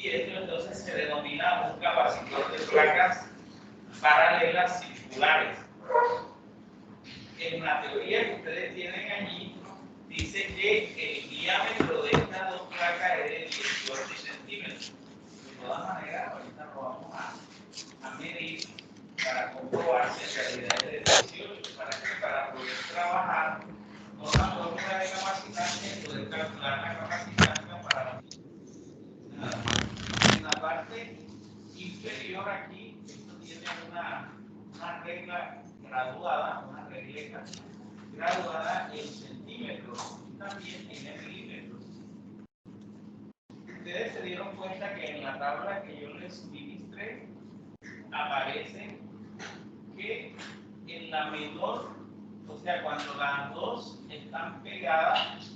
y esto entonces se denomina un capacitor de placas paralelas circulares. En la teoría que ustedes tienen allí, dice que el diámetro de estas dos placas es de 18 centímetros. De todas maneras, ahorita lo vamos a medir para comprobar si en realidad es de 18. ¿Para qué? Para poder trabajar con la fórmula de capacitancia y poder calcular la capacitancia para la. En la parte inferior aquí, esto tiene una regla graduada, una regleta graduada en centímetros y también en milímetros. Ustedes se dieron cuenta que en la tabla que yo les suministré aparece que en la menor, o sea, cuando las dos están pegadas,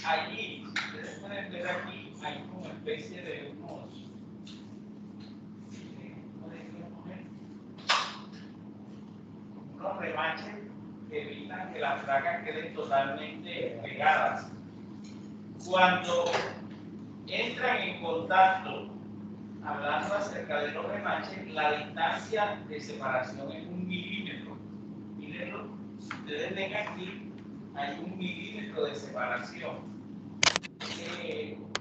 allí, ustedes pueden ver aquí, hay como especie de unos remaches que evitan que las placas queden totalmente pegadas. Cuando entran en contacto, hablando acerca de los remaches, la distancia de separación es 1 milímetro. Mírenlo, si ustedes ven aquí, hay 1 milímetro de separación.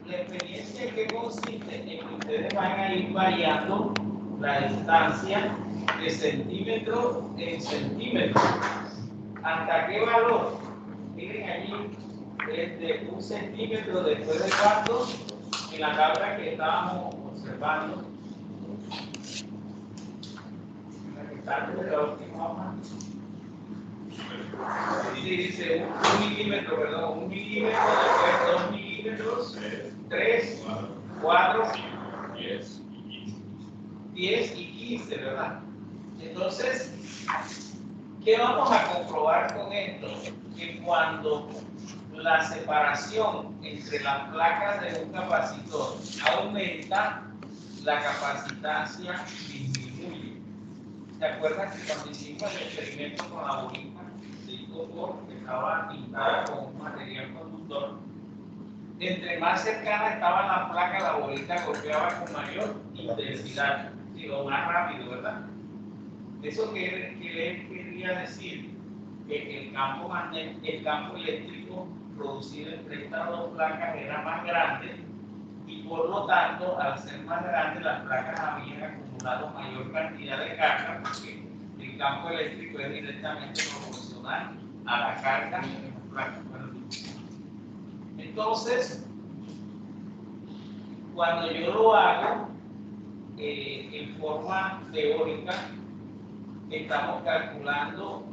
La experiencia en qué consiste en que ustedes van a ir variando la distancia de centímetro en centímetro. ¿Hasta qué valor? Miren allí, es de 1 centímetro después de cuánto, en la tabla que estábamos observando. Dice 1 milímetro, perdón, 1 milímetro, después 2 milímetros, 3, 4, 10 y 15, ¿verdad? Entonces, ¿qué vamos a comprobar con esto? Que cuando la separación entre las placas de un capacitor aumenta, la capacitancia disminuye. ¿Se acuerdan que cuando hicimos el experimento con la bolita de icopor que estaba pintada con un material conductor? Entre más cercana estaba la placa, la bolita golpeaba con mayor intensidad, o más rápido, ¿verdad? Eso que quería decir que el campo eléctrico producido entre estas dos placas era más grande y por lo tanto, al ser más grande, las placas habían acumulado mayor cantidad de carga porque el campo eléctrico es directamente proporcional a la carga de las placas. Entonces, cuando yo lo hago en forma teórica, estamos calculando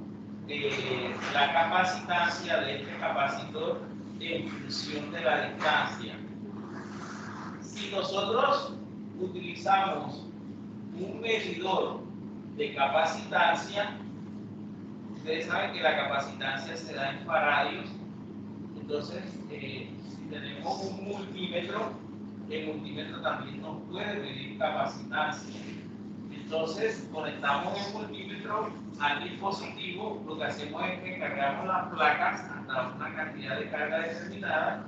la capacitancia de este capacitor en función de la distancia. Si nosotros utilizamos un medidor de capacitancia, ustedes saben que la capacitancia se da en faradios, entonces si tenemos un multímetro, el multímetro también nos puede medir capacitancia. Entonces conectamos el multímetro al dispositivo, lo que hacemos es que cargamos las placas hasta una cantidad de carga determinada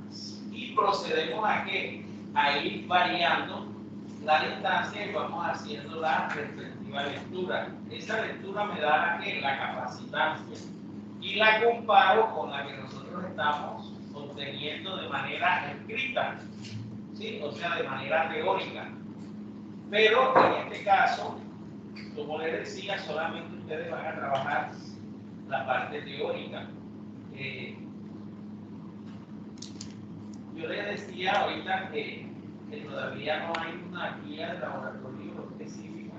y procedemos a ¿qué? A ir variando la distancia y vamos haciendo la respectiva lectura. Esa lectura me da ¿qué? La capacitancia y la comparo con la que nosotros estamos obteniendo de manera escrita, ¿sí? O sea, de manera teórica. Pero en este caso, como les decía, solamente ustedes van a trabajar la parte teórica. Yo les decía ahorita que todavía no hay una guía de laboratorio específica.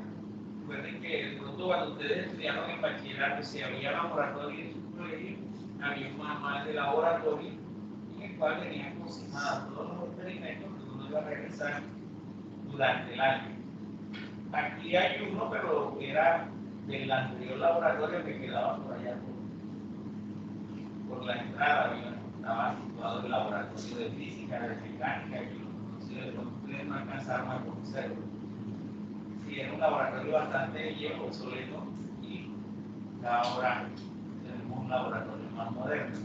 Recuerden que de pronto cuando ustedes estudiaron en bachillerato, si había laboratorio en su colegio, había un manual de laboratorio en el cual venían consignados todos los experimentos que uno iba a realizar durante el año. Aquí hay uno, pero era del anterior laboratorio que quedaba por allá por la entrada, estaba situado el laboratorio de física, de mecánica, y ustedes no alcanzaron a conocerlo. Sí, era un laboratorio bastante viejo, obsoleto, y ahora tenemos un laboratorio más moderno.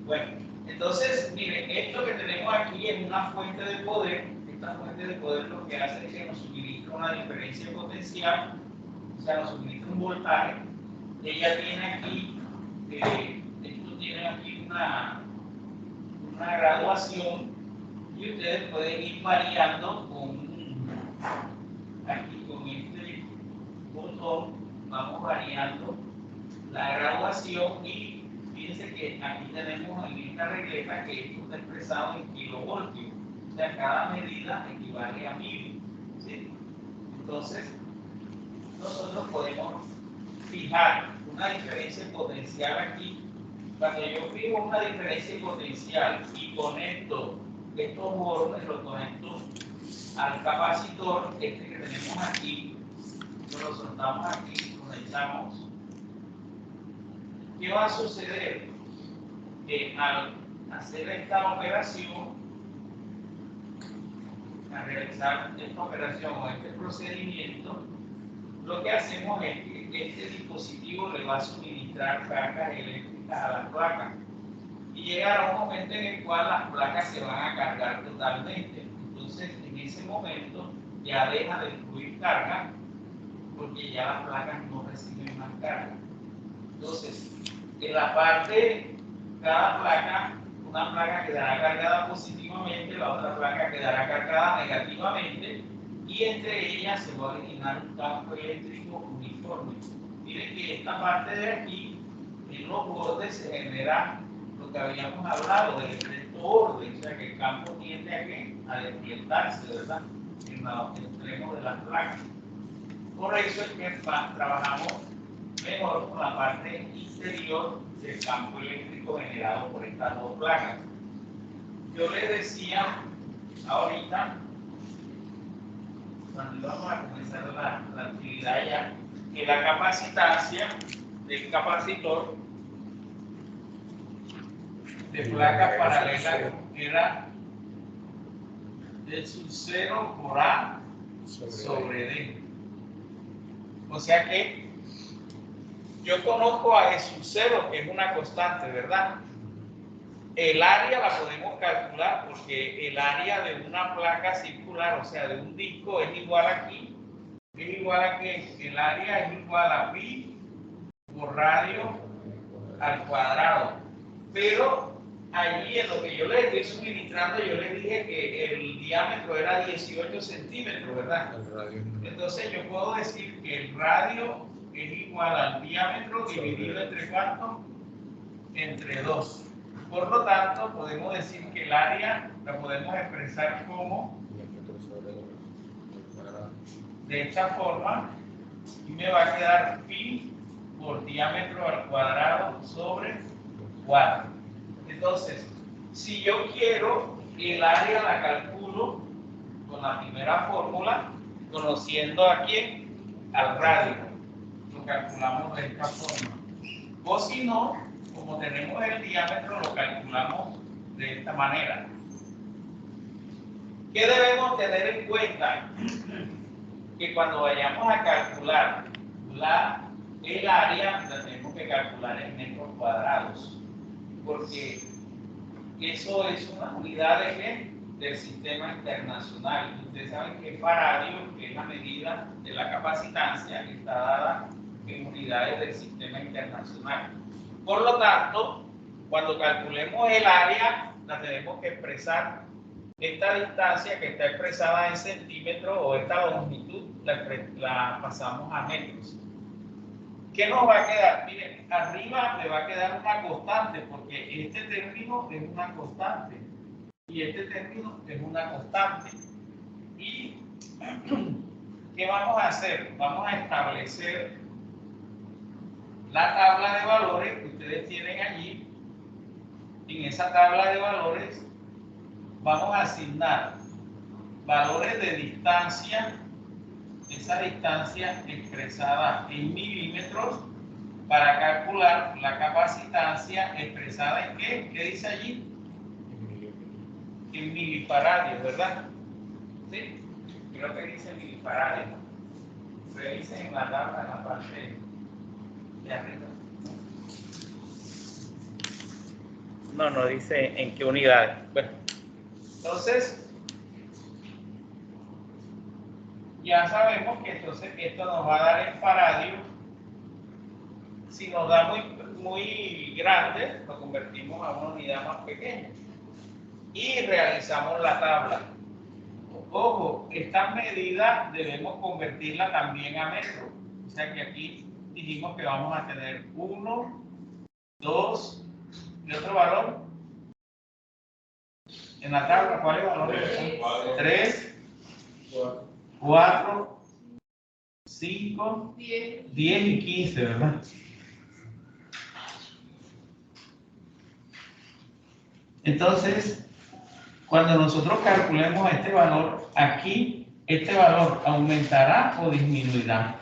Bueno, entonces, miren, esto que tenemos aquí es una fuente de poder que esta fuente de poder lo que hace es que nos suministra una diferencia potencial, o sea, nos suministra un voltaje. Ella tiene aquí, esto tiene aquí una graduación y ustedes pueden ir variando aquí con este botón, vamos variando la graduación y fíjense que aquí tenemos en esta regleta que esto está expresado en kilovoltios, o sea, cada medida equivale a 1000, ¿sí? Entonces, nosotros podemos fijar una diferencia potencial aquí. Cuando yo fijo una diferencia potencial y conecto estos bordes, los conecto al capacitor, este que tenemos aquí, lo soltamos aquí, conectamos. ¿Qué va a suceder? Que al hacer esta operación, al realizar esta operación o este procedimiento, lo que hacemos es que este dispositivo le va a suministrar cargas eléctricas a las placas y llegará un momento en el cual las placas se van a cargar totalmente. Entonces, en ese momento ya deja de fluir carga porque ya las placas no reciben más carga. Entonces, en la parte, cada placa, una placa quedará cargada positivamente, la otra placa quedará cargada negativamente y entre ellas se va a originar un campo eléctrico uniforme. Miren que esta parte de aquí, en los bordes, se genera lo que habíamos hablado del efecto orden, o sea que el campo tiende a despiertarse, ¿verdad? En los extremos de las placas. Por eso es que trabajamos mejor con la parte interior del campo eléctrico generado por estas dos placas. Yo les decía ahorita, cuando íbamos a comenzar la actividad ya, que la capacitancia del capacitor de placas paralelas era del sub 0 por A sobre D. O sea que yo conozco a E sub 0, que es una constante, ¿verdad? El área la podemos calcular porque el área de una placa circular, o sea, de un disco, es igual aquí. Es igual a que el área es igual a pi por radio al cuadrado. Pero allí en lo que yo les estoy suministrando, yo les dije que el diámetro era 18 centímetros, ¿verdad? Entonces yo puedo decir que el radio es igual al diámetro dividido entre ¿cuánto? Entre 2. Por lo tanto, podemos decir que el área la podemos expresar como de esta forma y me va a quedar pi por diámetro al cuadrado sobre 4. Entonces, si yo quiero el área la calculo con la primera fórmula, conociendo a quién, al radio. Lo calculamos de esta forma. O si no, como tenemos el diámetro, lo calculamos de esta manera. ¿Qué debemos tener en cuenta? Que cuando vayamos a calcular el área, la tenemos que calcular en metros cuadrados, porque eso es una unidad de ¿qué? Del sistema internacional. Ustedes saben que faradio, que es la medida de la capacitancia, está dada en unidades del sistema internacional. Por lo tanto, cuando calculemos el área, la tenemos que expresar. Esta distancia que está expresada en centímetros o esta longitud la pasamos a metros. ¿Qué nos va a quedar? Miren, arriba le va a quedar una constante porque este término es una constante y este término es una constante. ¿Y qué vamos a hacer? Vamos a establecer la tabla de valores que ustedes tienen allí. En esa tabla de valores vamos a asignar valores de distancia, esa distancia expresada en milímetros, para calcular la capacitancia expresada en ¿qué? ¿Qué dice allí? En milifaradios, ¿verdad? ¿Sí? Creo que dice milifaradios. Revisen en la tabla en la parte de arriba. No dice en qué unidades. Bueno, entonces, ya sabemos que entonces esto nos va a dar en faradio. Si nos da muy grande, lo convertimos a una unidad más pequeña. Y realizamos la tabla. Ojo, estas medidas debemos convertirla también a metro. O sea que aquí dijimos que vamos a tener 1, 2, ¿y otro valor? En la tabla, ¿cuál es el valor? 3, 4, 5, 10 y 15, ¿verdad? Entonces, cuando nosotros calculemos este valor, aquí, este valor aumentará o disminuirá.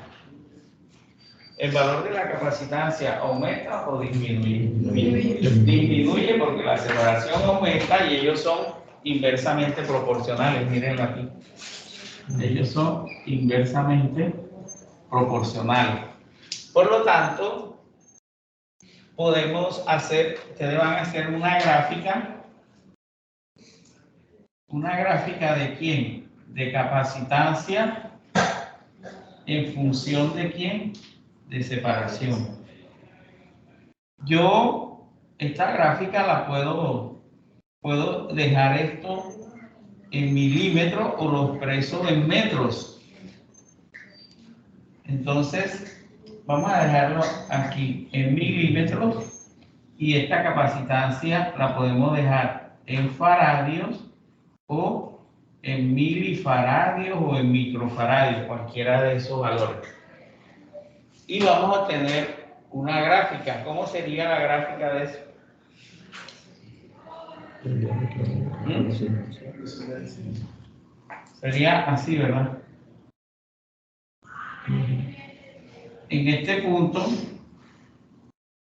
¿El valor de la capacitancia aumenta o disminuye? Disminuye porque la separación aumenta y ellos son inversamente proporcionales. Miren aquí. Ellos son inversamente proporcionales. Por lo tanto, podemos hacer, ustedes van a hacer una gráfica. ¿Una gráfica de quién? De capacitancia en función de quién? De separación. Yo esta gráfica la puedo dejar esto en milímetros o lo expreso en metros. Entonces, vamos a dejarlo aquí en milímetros y esta capacitancia la podemos dejar en faradios o en milifaradios o en microfaradios, cualquiera de esos valores. Y vamos a tener una gráfica. ¿Cómo sería la gráfica de eso? Sería así, ¿verdad? En este punto,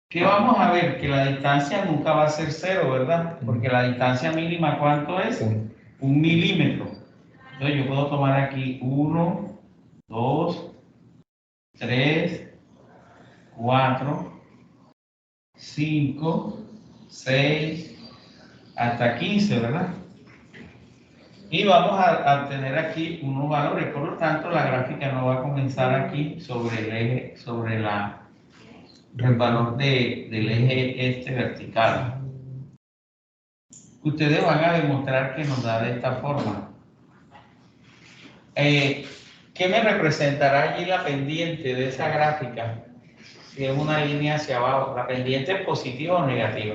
¿qué vamos a ver? Que la distancia nunca va a ser 0, ¿verdad? Porque la distancia mínima, ¿cuánto es? 1 milímetro. Entonces yo puedo tomar aquí 1, 2, 3, 4, 5, 6, hasta 15, ¿verdad? Y vamos a tener aquí unos valores, por lo tanto la gráfica no va a comenzar aquí sobre el eje, sobre el valor del eje vertical. Ustedes van a demostrar que nos da de esta forma. ¿Qué me representará allí la pendiente de esa gráfica? Si es una línea hacia abajo, ¿la pendiente es positiva o negativa?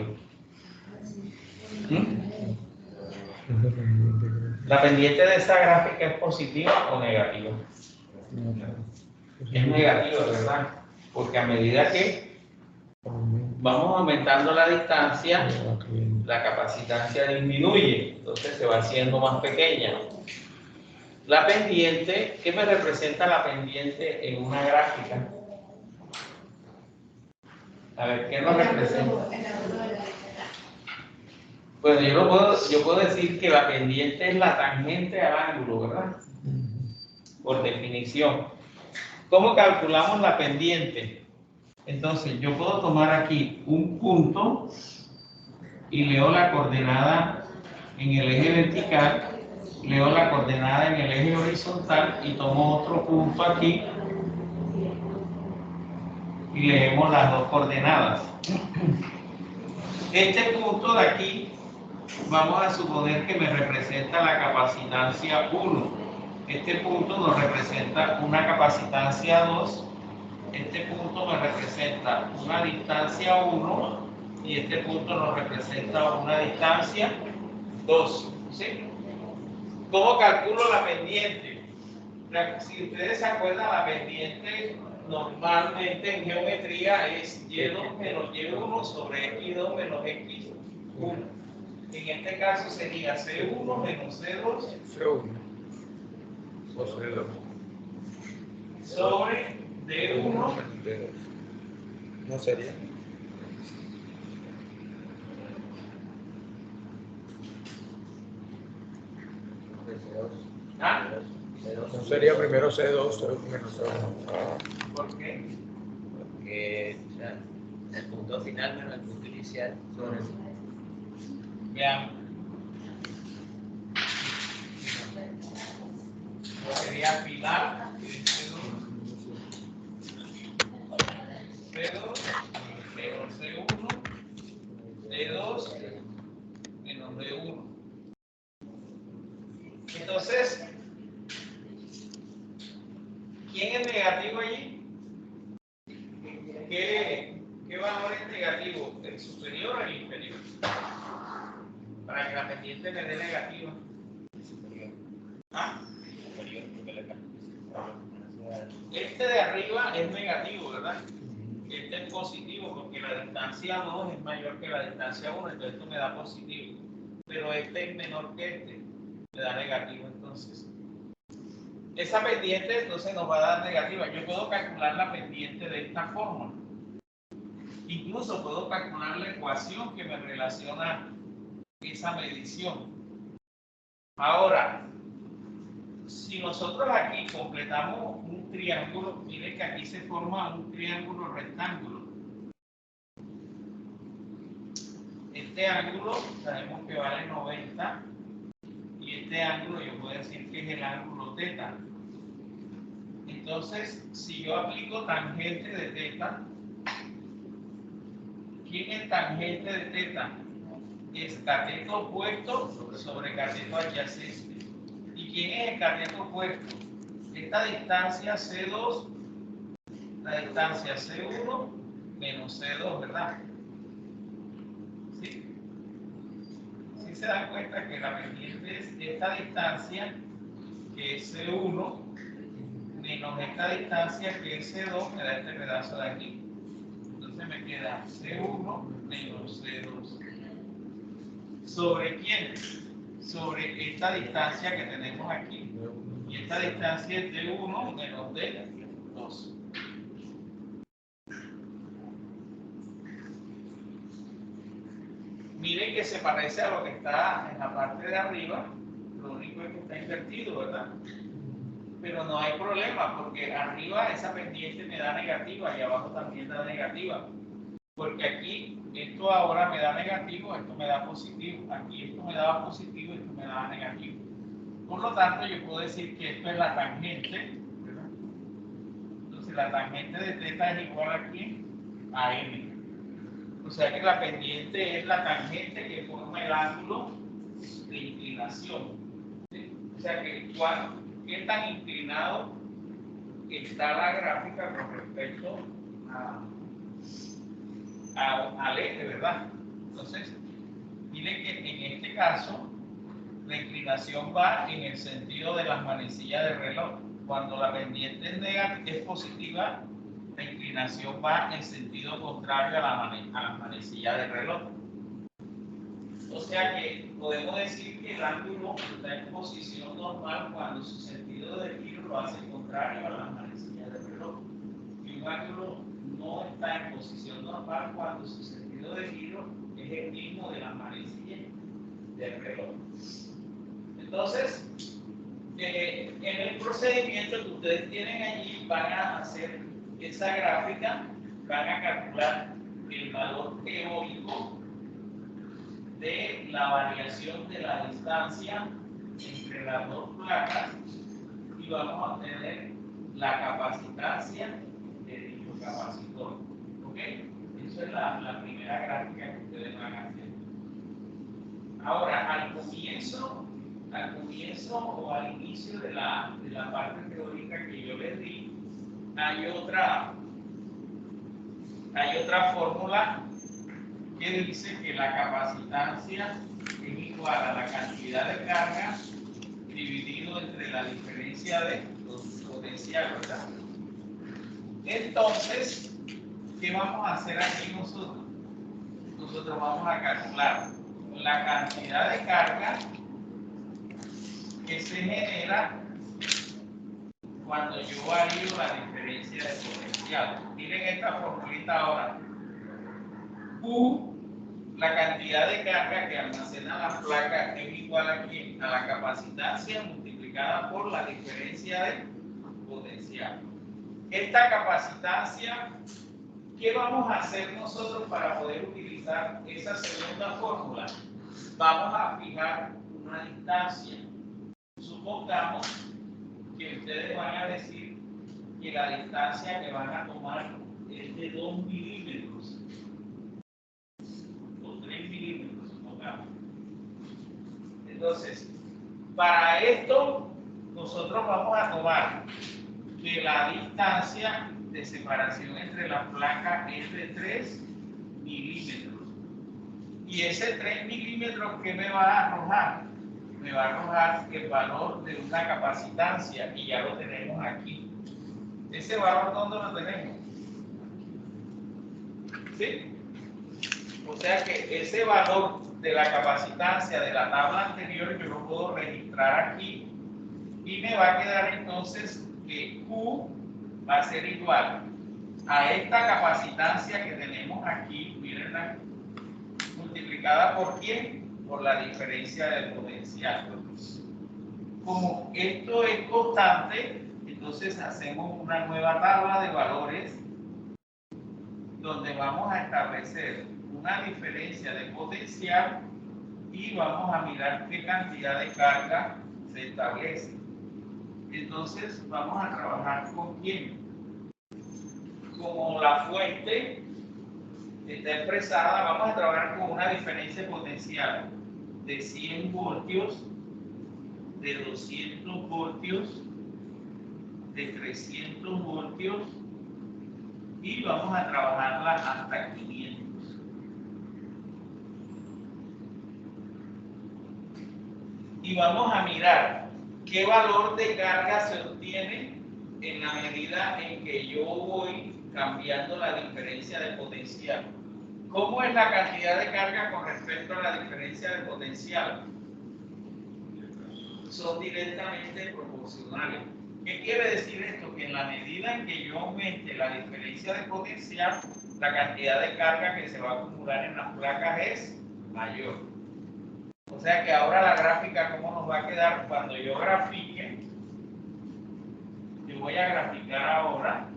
¿La pendiente de esa gráfica es positiva o negativa? Es negativa, ¿verdad? Porque a medida que vamos aumentando la distancia, la capacitancia disminuye, entonces se va haciendo más pequeña. La pendiente, ¿qué me representa la pendiente en una gráfica? A ver, ¿qué nos representa? Bueno, yo puedo decir que la pendiente es la tangente al ángulo, ¿verdad? Por definición. ¿Cómo calculamos la pendiente? Entonces, yo puedo tomar aquí un punto y leo la coordenada en el eje vertical, leo la coordenada en el eje horizontal y tomo otro punto aquí y leemos las dos coordenadas. Este punto de aquí, vamos a suponer que me representa la capacitancia 1. Este punto nos representa una capacitancia 2. Este punto me representa una distancia 1 y este punto nos representa una distancia 2. ¿Sí? ¿Cómo calculo la pendiente? Si ustedes se acuerdan, la pendiente normalmente en geometría es y2 menos y1 sobre x2 menos x1. En este caso sería c1 menos c2 sobre d1. No sería. ¿Ah? No sería primero C2 menos C1. ¿Por qué? Porque el punto final menos el punto inicial sobre el... Vean. Sería final D1. Entonces, ¿quién es negativo allí? ¿Qué valor es negativo? ¿El superior o el inferior? Para que la pendiente me dé negativa. Superior. ¿Ah? Superior, porque la Este de arriba es negativo, ¿verdad? Este es positivo porque la distancia 2 es mayor que la distancia 1, entonces esto me da positivo. Pero este es menor que este, me da negativo entonces. Esa pendiente entonces nos va a dar negativa. Yo puedo calcular la pendiente de esta forma. Incluso puedo calcular la ecuación que me relaciona esa medición. Ahora, si nosotros aquí completamos un triángulo, miren que aquí se forma un triángulo rectángulo. Este ángulo sabemos que vale 90 y este ángulo yo puedo decir que es el ángulo θ. Entonces, si yo aplico tangente de θ, ¿quién es tangente de θ? Es cateto opuesto sobre cateto adyacente. ¿Y quién es el cateto opuesto? Esta distancia C2, la distancia C1 menos C2, ¿verdad? ¿Sí? ¿Sí se dan cuenta que la pendiente es esta distancia, que es C1, menos esta distancia, que es C2, me da este pedazo de aquí? Entonces me queda C1 menos C2. ¿Sobre quién? Sobre esta distancia que tenemos aquí. Y esta distancia es de 1 menos de 2. Miren que se parece a lo que está en la parte de arriba, lo único es que está invertido, ¿verdad? Pero no hay problema, porque arriba esa pendiente me da negativa y abajo también da negativa. Porque aquí esto ahora me da negativo, esto me da positivo. Aquí esto me daba positivo, esto me daba negativo. Por lo tanto, yo puedo decir que esto es la tangente, ¿verdad? Entonces la tangente de θ es igual a ¿quién? A m. O sea que la pendiente es la tangente que forma el ángulo de inclinación. ¿Sí? O sea que qué tan inclinado está la gráfica con respecto al eje, ¿verdad? Entonces, miren que en este caso la inclinación va en el sentido de las manecillas del reloj. Cuando la pendiente es positiva, la inclinación va en sentido contrario a las manecillas del reloj. O sea que podemos decir que el ángulo está en posición normal cuando su sentido de giro lo hace contrario a las manecillas del reloj. Y un ángulo no está en posición normal cuando su sentido de giro es el mismo de las manecillas del reloj. Entonces, en el procedimiento que ustedes tienen allí, van a hacer esa gráfica, van a calcular el valor teórico de la variación de la distancia entre las dos placas y vamos a obtener la capacitancia de dicho capacitor. ¿Ok? Esa es la primera gráfica que ustedes van a hacer. Ahora, al comienzo o al inicio de la parte teórica que yo les di, hay otra fórmula que dice que la capacitancia es igual a la cantidad de carga dividido entre la diferencia de potencial, ¿verdad? Entonces, ¿qué vamos a hacer aquí nosotros? Nosotros vamos a calcular la cantidad de carga que se genera cuando yo varío la diferencia de potencial. Miren esta formulita ahora. Q, la cantidad de carga que almacena la placa, es igual a la capacitancia multiplicada por la diferencia de potencial. Esta capacitancia, ¿qué vamos a hacer nosotros para poder utilizar esa segunda fórmula? Vamos a fijar una distancia. Supongamos que ustedes van a decir que la distancia que van a tomar es de 2 milímetros o 3 milímetros, supongamos. Entonces, para esto, nosotros vamos a tomar que la distancia de separación entre las placas es de 3 milímetros. Y ese 3 milímetros, ¿qué me va a arrojar? Me va a arrojar el valor de una capacitancia, y ya lo tenemos aquí. ¿Ese valor dónde lo tenemos? ¿Sí? O sea que ese valor de la capacitancia de la tabla anterior yo lo puedo registrar aquí y me va a quedar entonces que Q va a ser igual a esta capacitancia que tenemos aquí, mírenla, multiplicada por ¿quién? Por la diferencia del potencial. Como esto es constante, entonces hacemos una nueva tabla de valores donde vamos a establecer una diferencia de potencial y vamos a mirar qué cantidad de carga se establece. Entonces vamos a trabajar con quién. Como la fuente está expresada, vamos a trabajar con una diferencia potencial de 100 voltios, de 200 voltios, de 300 voltios y vamos a trabajarla hasta 500. Y vamos a mirar qué valor de carga se obtiene en la medida en que yo voy cambiando la diferencia de potencial. ¿Cómo es la cantidad de carga con respecto a la diferencia de potencial? Son directamente proporcionales. ¿Qué quiere decir esto? Que en la medida en que yo aumente la diferencia de potencial, la cantidad de carga que se va a acumular en las placas es mayor. O sea que ahora la gráfica, ¿cómo nos va a quedar cuando yo grafique? Yo voy a graficar ahora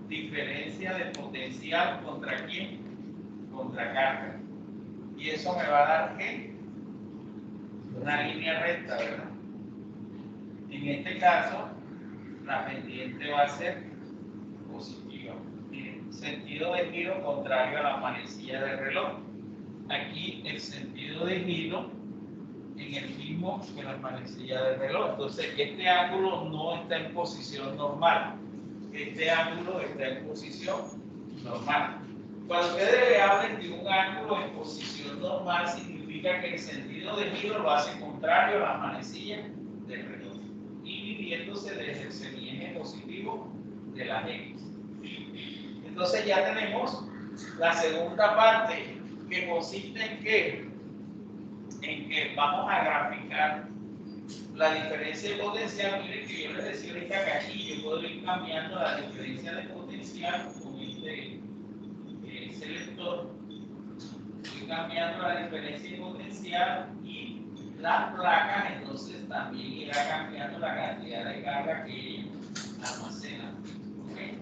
diferencia de potencial contra quién, contra carga. Y eso me va a dar ¿qué? Una línea recta, ¿verdad? En este caso, la pendiente va a ser positiva. Miren, sentido de giro contrario a la manecilla del reloj. Aquí el sentido de giro en el mismo que la manecilla del reloj. Entonces, este ángulo no está en posición normal. Este ángulo está en posición normal. Cuando ustedes le hablen de un ángulo en posición normal, significa que el sentido de giro lo hace contrario a la manecilla del reloj y dividiéndose desde el semieje positivo de la X. Entonces ya tenemos la segunda parte, que consiste en que vamos a graficar la diferencia de potencial. Miren que yo les decía ahorita que aquí yo puedo ir cambiando la diferencia de potencial con este selector. Estoy cambiando la diferencia de potencial y las placas entonces también irá cambiando la cantidad de carga que ellas almacenan. ¿Okay?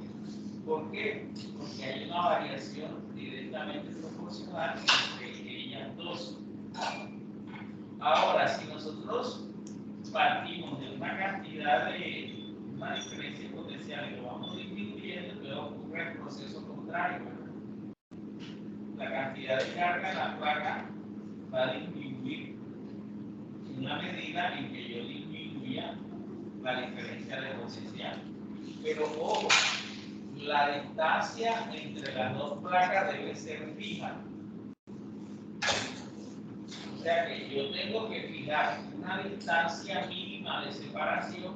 ¿Por qué? Porque hay una variación directamente proporcional entre ellas dos. Ahora, si nosotros partimos de una cantidad de una diferencia potencial y lo vamos disminuyendo, luego ocurre el proceso contrario. La cantidad de carga en la placa va a disminuir en la medida en que yo disminuya la diferencia de potencial. Pero ojo, la distancia entre las dos placas debe ser fija. O sea que yo tengo que fijar una distancia mínima de separación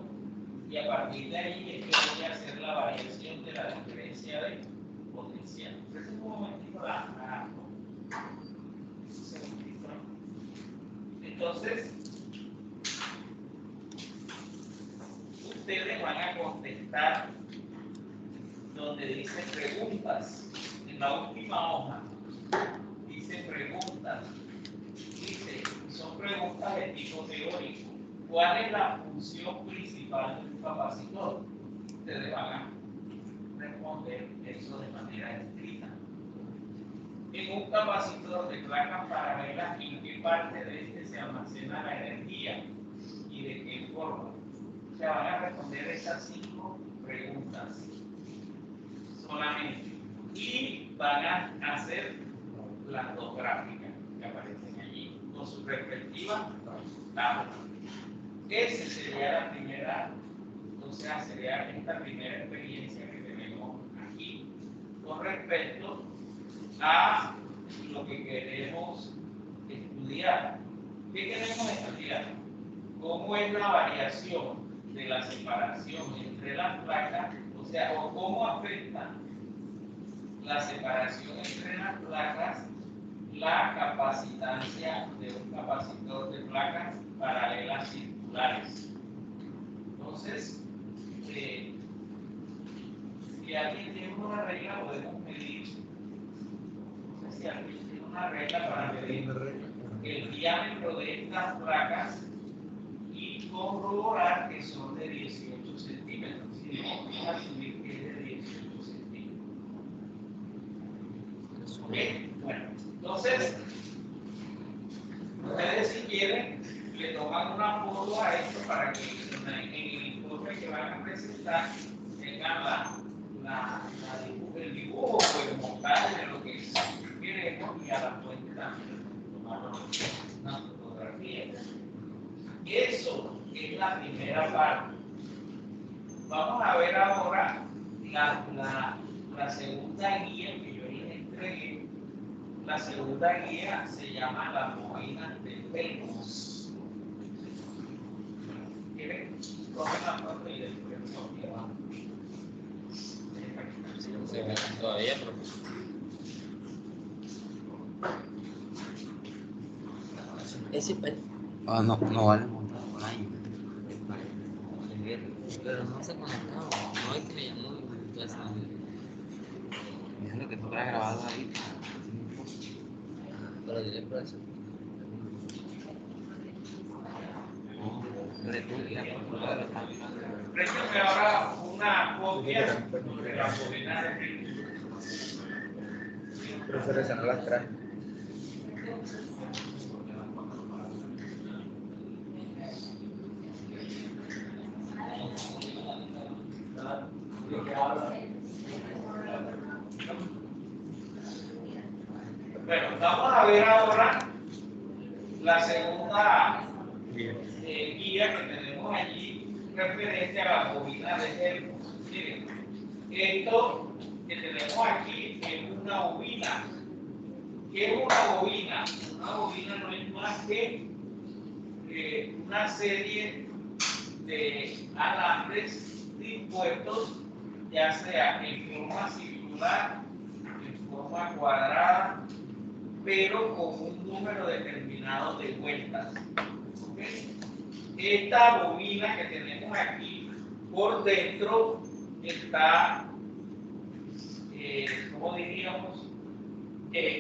y a partir de ahí es que voy a hacer la variación de la diferencia de potencial. Entonces, un momentito entonces, ustedes van a contestar donde dice preguntas. En la última hoja dice preguntas. Dice, son preguntas de tipo teórico. ¿Cuál es la función principal de un capacitor? Ustedes van a responder eso de manera escrita. En un capacitor de placas paralelas, ¿en qué parte de este se almacena la energía y de qué forma? O sea, van a responder esas 5 preguntas solamente y van a hacer las 2 gráficas que aparecen allí. No con su respectiva tabla. Esa sería la primera, o sea, sería esta primera experiencia que tenemos aquí con respecto a lo que queremos estudiar. ¿Qué queremos estudiar? ¿Cómo es la variación de la separación entre las placas? O sea, o cómo afecta la separación entre las placas la capacitancia de un capacitor de placas paralelas circulares. Entonces, si alguien tiene una regla, podemos medir. No sé si alguien tiene una regla para medir el diámetro de estas placas y corroborar que son de 18 centímetros. Si no, vamos a asumir que es de 18 centímetros. ¿Ok? Bueno, entonces, ustedes si quieren, le toman una foto a esto para que en el informe que van a presentar tengan el dibujo o el montaje de lo que queremos y a la fuente también tomar una fotografía. Eso es la primera parte. Vamos a ver ahora la segunda guía que yo les entregué. La segunda guía se llama la bobina de Pelmos. ¿Quieren? Cogen la foto y después copiamos. No se ve todavía, profesor. Ese no vale montar por ahí. Pero no se conectaba. No es que me llamó y clase. Diciendo que tú has grabado ahí. Pero dile por eso. Préstame ahora una copia de la bobina de Pelmos. Profesor, esa no las trae. Bueno, vamos a ver ahora la segunda guía que tenemos allí referente a la bobina de Pelmos. Miren, esto que tenemos aquí es una bobina. ¿Qué es una bobina? Una bobina no es más que una serie de alambres dispuestos, ya sea en forma circular, en forma cuadrada, pero con un número determinado de vueltas. ¿Okay? Esta bobina que tenemos aquí, por dentro está, ¿cómo diríamos?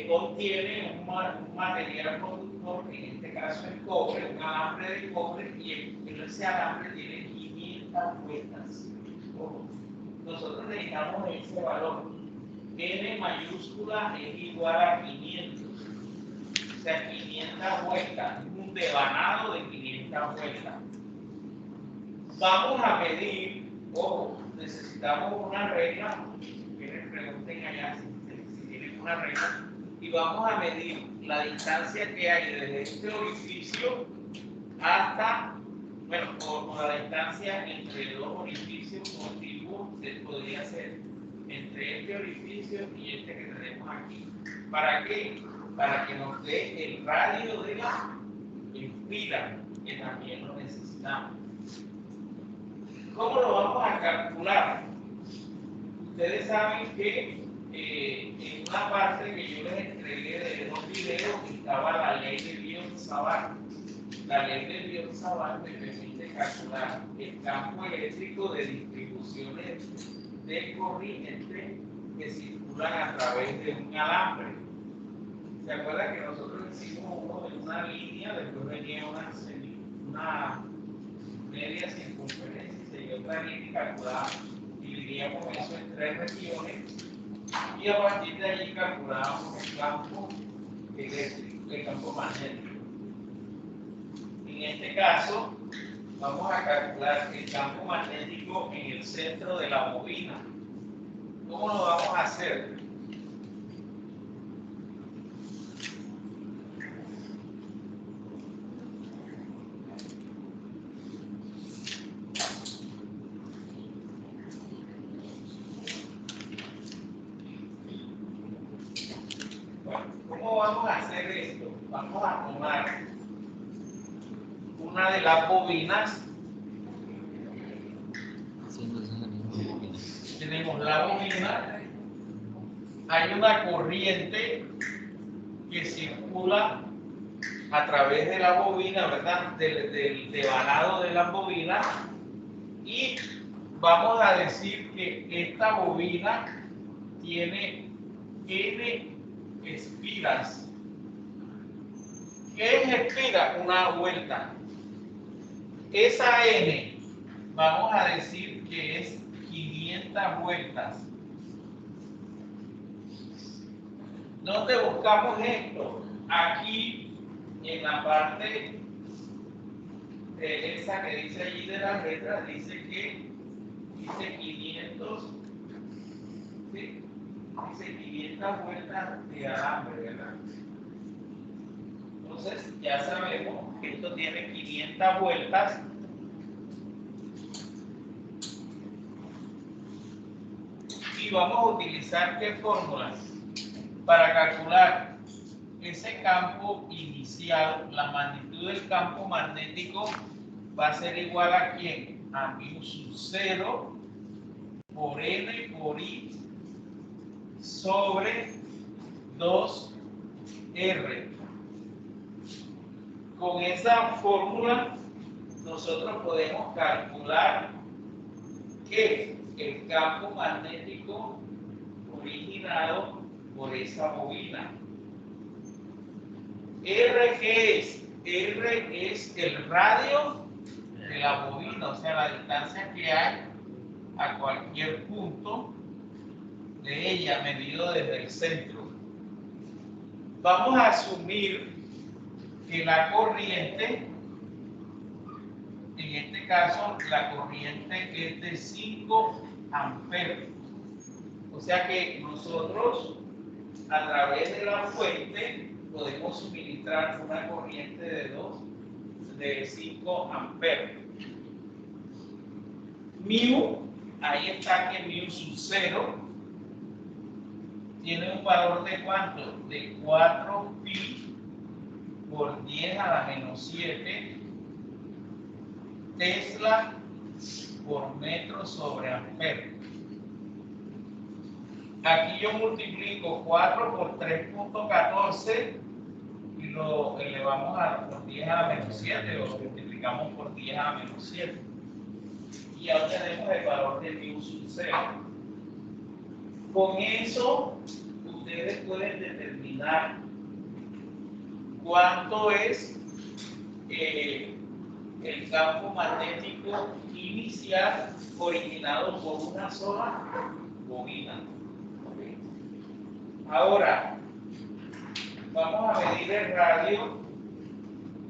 Contiene un material conductor, que en este caso es cobre, un alambre de cobre, y ese alambre tiene 500 vueltas. Nosotros necesitamos ese valor. N mayúscula es igual a 500. O sea, 500 vueltas, un devanado de 500 vueltas. Vamos a medir, ojo, necesitamos una regla, que les pregunten allá si tienen una regla, y vamos a medir la distancia que hay desde este orificio hasta, bueno, por la distancia entre dos orificios contiguos, podría ser entre este orificio y este que tenemos aquí. ¿Para qué? Para que nos dé el radio de la espira, que también lo necesitamos. ¿Cómo lo vamos a calcular? Ustedes saben que en una parte que yo les entregué de los videos estaba la ley de Biot-Savart. La ley de Biot-Savart me permite calcular el campo eléctrico de distribuciones de corriente que circulan a través de un alambre. ¿Se acuerdan que nosotros hicimos uno de una línea, después venía una media circunferencia y otra línea calculada? Dividíamos eso en 3 regiones y a partir de allí calculábamos el campo eléctrico, el campo magnético. En este caso, vamos a calcular el campo magnético en el centro de la bobina. ¿Cómo lo vamos a hacer? vamos a hacer esto. Vamos a tomar una de las bobinas. Tenemos la bobina. Hay una corriente que circula a través de la bobina, ¿verdad? Del devanado de la bobina. Y vamos a decir que esta bobina tiene N espiras. ¿Qué es espira? Una vuelta. Esa N, vamos a decir que es 500 vueltas. ¿Dónde buscamos esto? Aquí, en la parte esa que dice allí de las letras, dice 500, ¿sí? Dice 500 vueltas de alambre, ¿verdad? Entonces, ya sabemos que esto tiene 500 vueltas. Y vamos a utilizar ¿qué fórmulas? Para calcular ese campo inicial, la magnitud del campo magnético va a ser igual a ¿quién? A mu sub 0 por N por I sobre 2R. Con esa fórmula nosotros podemos calcular que el campo magnético originado por esa bobina. R, ¿qué es? R es el radio de la bobina, o sea, la distancia que hay a cualquier punto de ella medido desde el centro. Vamos a asumir que la corriente, en este caso, la corriente es de 5 amperes. O sea que nosotros, a través de la fuente, podemos suministrar una corriente de 5 amperes. Mu, ahí está que mu sub 0 tiene un valor de ¿cuánto? De 4 pi por 10 a la menos 7 Tesla por metro sobre amperes. Aquí yo multiplico 4 por 3.14 y lo elevamos por 10 a la menos 7, lo multiplicamos por 10 a la menos 7. Y ya obtenemos el valor de mu sub 0. Con eso, ustedes pueden determinar cuánto es el campo magnético inicial originado por una sola bobina. Ahora, vamos a medir el radio.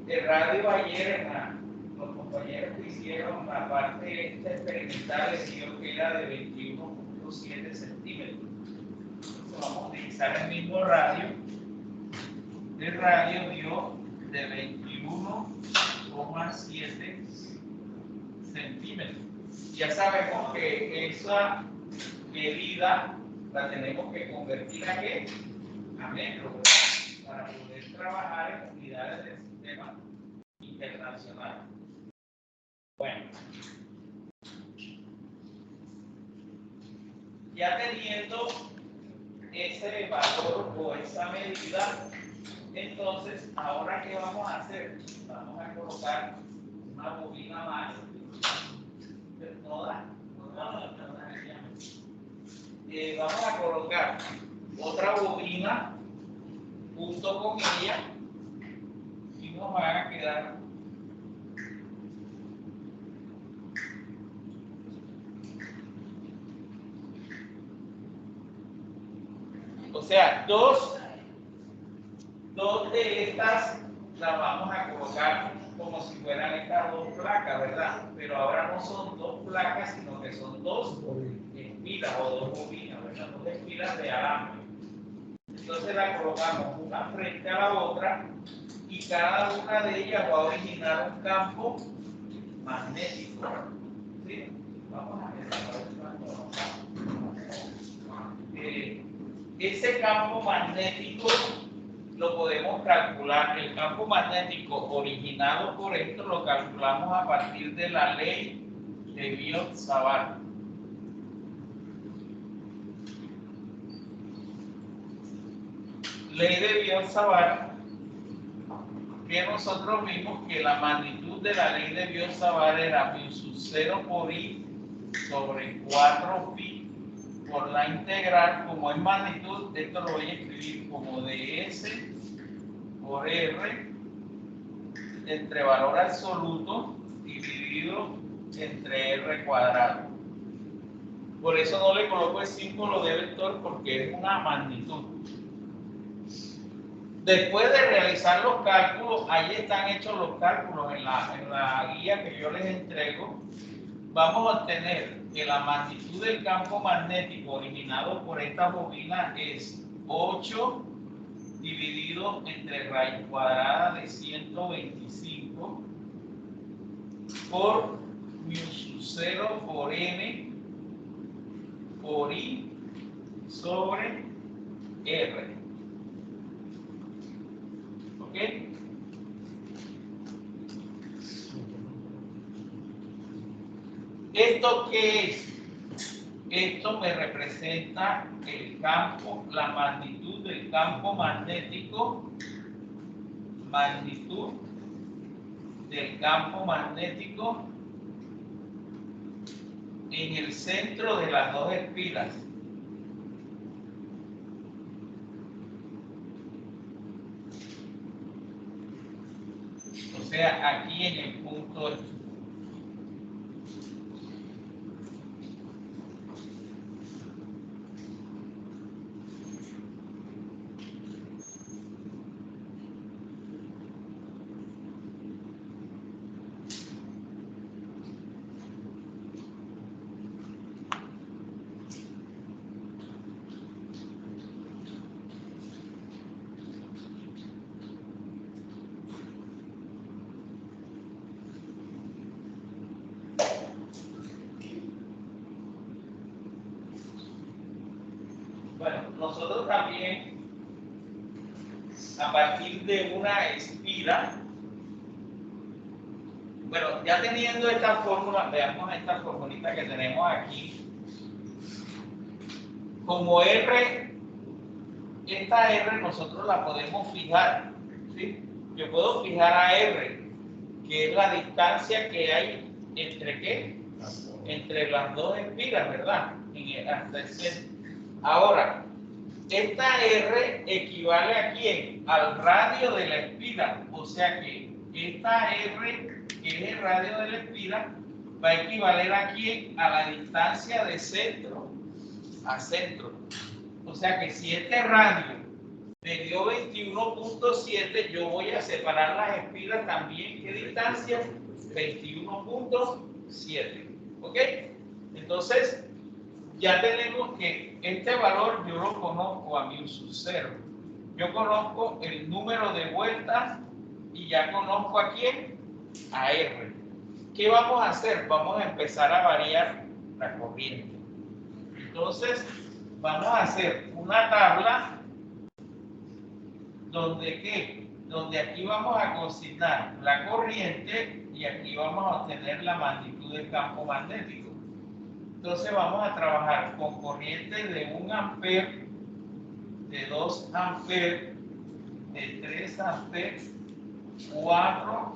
El radio ayer, los compañeros que hicieron la parte experimental decían que era de 21.7 centímetros. Entonces, vamos a utilizar el mismo radio. El radio dio de 21,7 centímetros. Ya sabemos que esa medida la tenemos que convertir a ¿qué? A metros, para poder trabajar en unidades del sistema internacional. Bueno, ya teniendo ese valor o esa medida, entonces, ¿ahora qué vamos a hacer? Vamos a colocar una bobina más. Vamos a colocar otra bobina junto con ella y nos van a quedar o sea, dos de estas las vamos a colocar como si fueran estas dos placas, ¿verdad? Pero ahora no son dos placas, sino que son dos espiras o dos bobinas, ¿verdad? Dos espiras de alambre. Entonces la colocamos una frente a la otra y cada una de ellas va a originar un campo magnético. ¿Sí? Vamos a ver ese campo magnético lo podemos calcular. El campo magnético originado por esto lo calculamos a partir de la ley de Biot-Savart. Ley de Biot-Savart, que nosotros vimos que la magnitud de la ley de Biot-Savart era mu sub 0 por i sobre 4 pi por la integral. Como es magnitud, esto lo voy a escribir como ds por r entre valor absoluto dividido entre r cuadrado. Por eso no le coloco el símbolo de vector, porque es una magnitud. Después de realizar los cálculos, ahí están hechos los cálculos en la guía que yo les entrego. Vamos a obtener que la magnitud del campo magnético originado por esta bobina es 8 dividido entre raíz cuadrada de 125 por mu sub 0 por n por i sobre r. ¿Ok? ¿Esto qué es? Esto me representa el campo, la magnitud del campo magnético, magnitud del campo magnético en el centro de las dos espiras. O sea, aquí en el punto F. Bueno, nosotros también, a partir de una espira, bueno, ya teniendo esta fórmula, veamos esta formulita que tenemos aquí. Como R, esta R nosotros la podemos fijar, ¿sí? Yo puedo fijar a R, que es la distancia que hay entre ¿qué? Entre las dos espiras, ¿verdad? Hasta el centro. Ahora, esta R equivale a quién? Al radio de la espira. O sea que esta R, que es el radio de la espira, va a equivaler a quién? A la distancia de centro a centro. O sea que si este radio me dio 21.7, yo voy a separar las espiras también. ¿Qué distancia? 21.7. ¿Ok? Entonces, ya tenemos que este valor yo lo conozco a mu sub 0. Yo conozco el número de vueltas y ya conozco a quién, a R. ¿Qué vamos a hacer? Vamos a empezar a variar la corriente. Entonces, vamos a hacer una tabla donde ¿qué? Donde aquí vamos a consignar la corriente y aquí vamos a obtener la magnitud del campo magnético. Entonces vamos a trabajar con corrientes de 1 amper, de 2 amperes, de 3 amperes, 4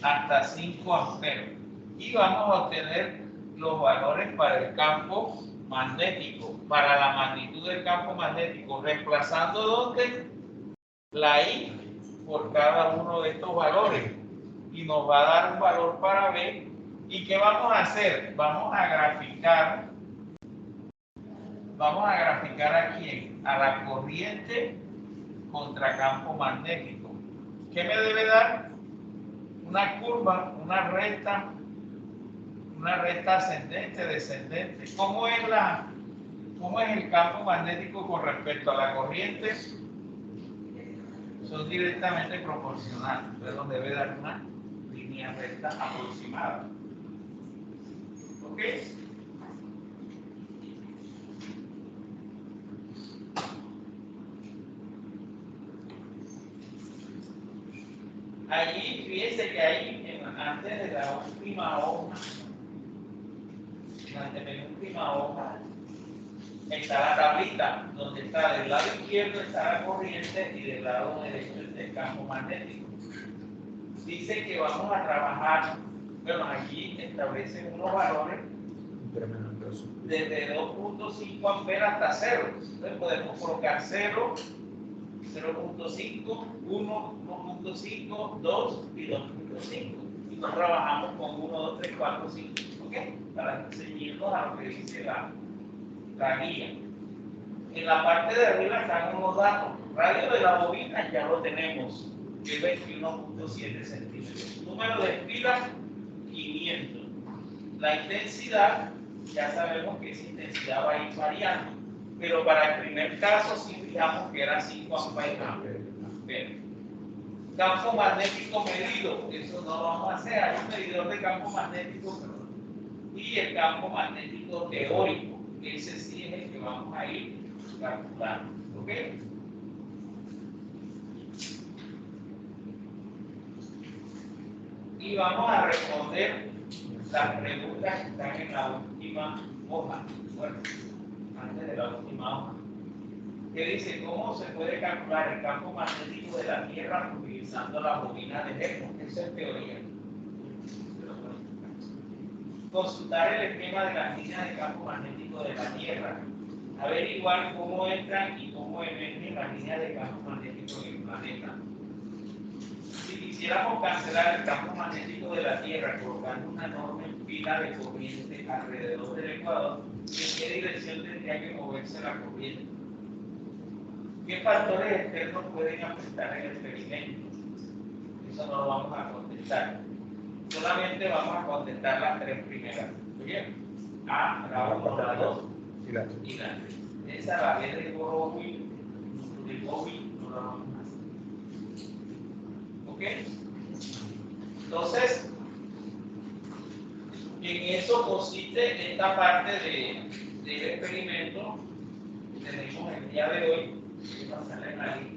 hasta 5 amperes. Y vamos a obtener los valores para el campo magnético, para la magnitud del campo magnético, reemplazando ¿dónde? La I por cada uno de estos valores. Y nos va a dar un valor para B. ¿Y qué vamos a hacer? Vamos a graficar a quién, a la corriente contra campo magnético. ¿Qué me debe dar? Una curva, una recta ascendente, descendente. ¿Cómo es el campo magnético con respecto a la corriente? Son directamente proporcionales. Entonces nos debe dar una línea recta aproximada. ¿Ok? allí fíjense que hay, antes de la última hoja, la antepenúltima hoja, está la tablita, donde está del lado izquierdo está la corriente y del lado derecho está el campo magnético. Dice que vamos a trabajar, bueno, aquí establecen unos valores desde 2.5 amperes hasta 0. Entonces podemos colocar 0, 0.5, 1, 1.5, 2 y 2.5. Y nos trabajamos con 1, 2, 3, 4, 5. ¿Ok? Para enseñarnos a lo que dice la guía. En la parte de arriba están unos datos. Radio de la bobina ya lo tenemos, que es 21.7 centímetros. Número de espiras, 500. La intensidad, ya sabemos que esa intensidad va a ir variando, pero para el primer caso sí fijamos que era 5 amperes. Campo magnético medido, eso no lo vamos a hacer, hay un medidor de campo magnético y el campo magnético teórico, ese sí es el que vamos a ir calculando. ¿Ok? Y vamos a responder las preguntas que están en la última hoja, bueno, antes de la última hoja, que dice cómo se puede calcular el campo magnético de la Tierra utilizando la bobina de Helmholtz. Eso es teoría. Consultar el esquema de las líneas de campo magnético de la Tierra, averiguar cómo entran y cómo emergen las líneas de campo magnético en el planeta. Si quisiéramos cancelar el campo magnético de la Tierra colocando una enorme pila de corriente alrededor del ecuador, ¿en qué dirección tendría que moverse la corriente? ¿Qué factores externos pueden afectar el experimento? Eso no lo vamos a contestar. Solamente vamos a contestar las tres primeras. ¿Bien? A, la 1, la 2 y la 3. Esa la vez de Bowie no la vamos a hacer. ¿Ok? Entonces, en eso consiste esta parte del experimento que tenemos el día de hoy. Voy a pasarle en la lista.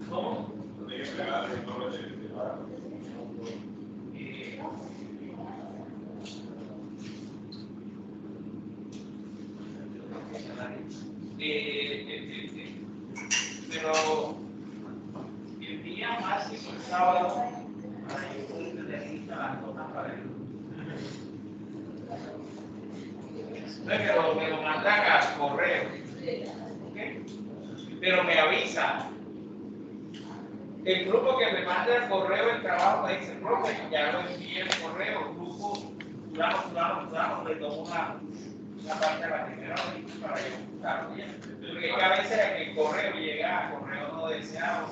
¿Cómo? Pero el día máximo el sábado para yo poder tener listas las notas para el lunes. Pero me lo mandan a correo, ¿okay? Pero me avisa. El grupo que me manda el correo el trabajo me dice, profe, ya lo envié el correo, grupo fulano, le tomo una parte de la primera hora para yo buscarlo ya. Porque es que a veces el correo llega a correo no deseado.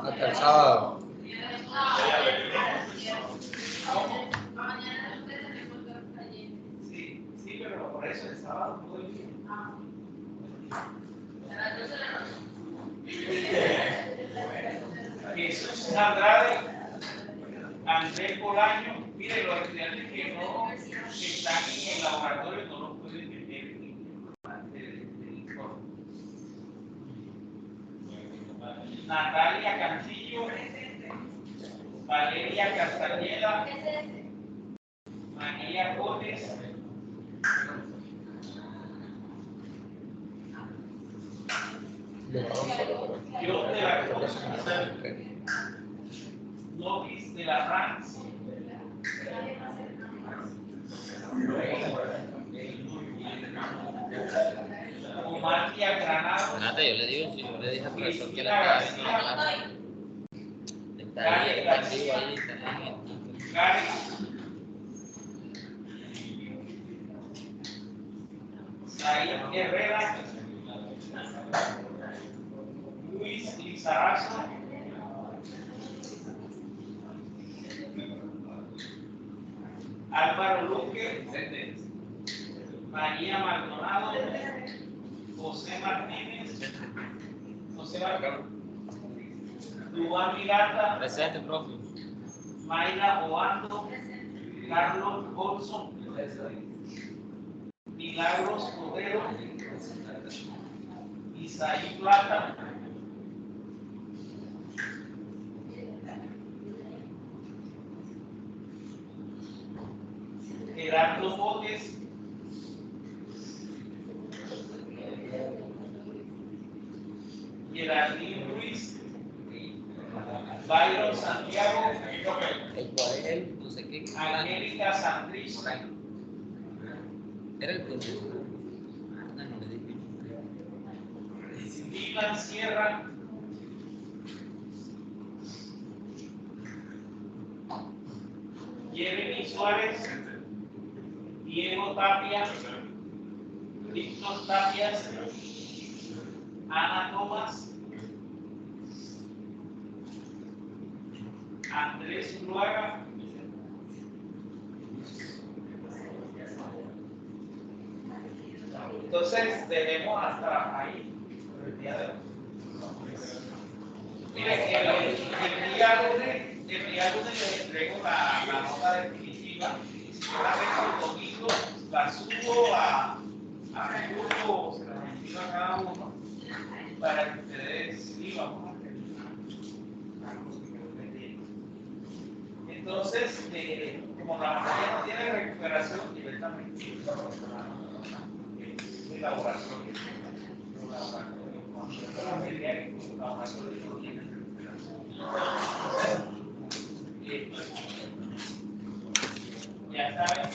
Hasta el sábado. Sí, pero por eso el sábado todo el día. Jesús Andrade, Andrés Bolaño, mire, los estudiantes que no están en el laboratorio no los pueden meter en parte del informe. Natalia Cantillo, Valeria Castañeda, María Gómez, yo de la Cruz, López de la France, Omalia Granado, Nada, yo le digo, si yo le dije al profesor que la estaba viendo la clase. Está ahí, está en vivo ahí, está ahí. Gary, Naim Herrera, Luis Lizarazo, Álvaro Luque, María Maldonado, José Martínez, Dubán Miranda, Presente, profe. Mayra Oando, Carlos Olson, Milagros Cordero, Isaí Plata, Gerardo Botes, Geraldine Ruiz, Byron Santiago, El no sé qué. Angélica Santrich, Era el profe. No, no le dije. Dylan Sierra, Jeremy Suárez, Diego Tapia, Víctor Tapias, Ana Tomás, Andrés Ruaga, entonces tenemos hasta ahí el día de hoy. Mire, el día lunes les entrego la nota definitiva. Seguramente el domingo la subo a mi grupo, se las envío a cada uno para que ustedes sí vamos a terminar. Entonces, como la materia no tiene recuperación directamente, elaboración. Ya saben,